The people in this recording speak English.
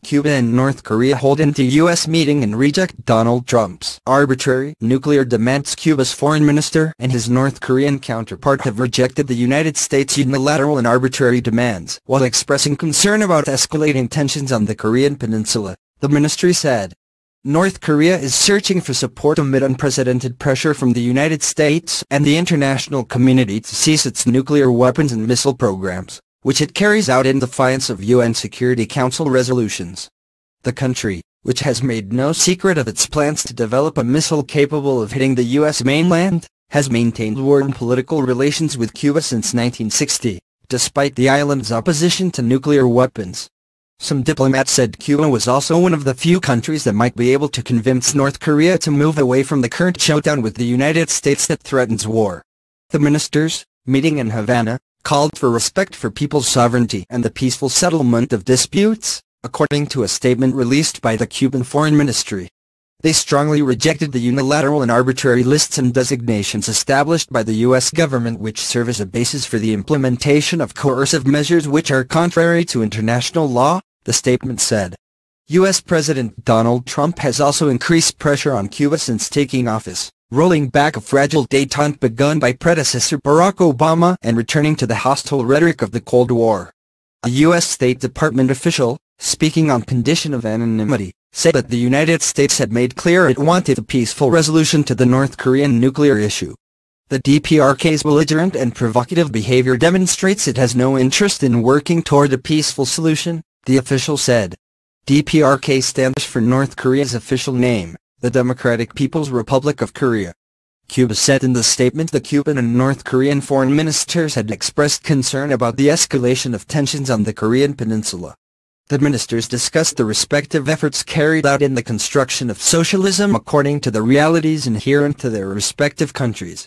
Cuba and North Korea hold into U.S. meeting and reject Donald Trump's arbitrary nuclear demands. Cuba's foreign minister and his North Korean counterpart have rejected the United States' unilateral and arbitrary demands while expressing concern about escalating tensions on the Korean peninsula, the ministry said. North Korea is searching for support amid unprecedented pressure from the United States and the international community to cease its nuclear weapons and missile programs, which it carries out in defiance of UN Security Council resolutions. The country, which has made no secret of its plans to develop a missile capable of hitting the U.S. mainland, has maintained warm political relations with Cuba since 1960, despite the island's opposition to nuclear weapons. Some diplomats said Cuba was also one of the few countries that might be able to convince North Korea to move away from the current showdown with the United States that threatens war. The ministers, meeting in Havana, called for respect for people's sovereignty and the peaceful settlement of disputes, according to a statement released by the Cuban Foreign Ministry. They strongly rejected the unilateral and arbitrary lists and designations established by the U.S. government which serve as a basis for the implementation of coercive measures which are contrary to international law, the statement said. U.S. President Donald Trump has also increased pressure on Cuba since taking office, rolling back a fragile détente begun by predecessor Barack Obama and returning to the hostile rhetoric of the Cold War. A U.S. State Department official, speaking on condition of anonymity, said that the United States had made clear it wanted a peaceful resolution to the North Korean nuclear issue. The DPRK's belligerent and provocative behavior demonstrates it has no interest in working toward a peaceful solution, the official said. DPRK stands for North Korea's official name, the Democratic People's Republic of Korea. Cuba said in the statement the Cuban and North Korean foreign ministers had expressed concern about the escalation of tensions on the Korean peninsula. The ministers discussed the respective efforts carried out in the construction of socialism according to the realities inherent to their respective countries.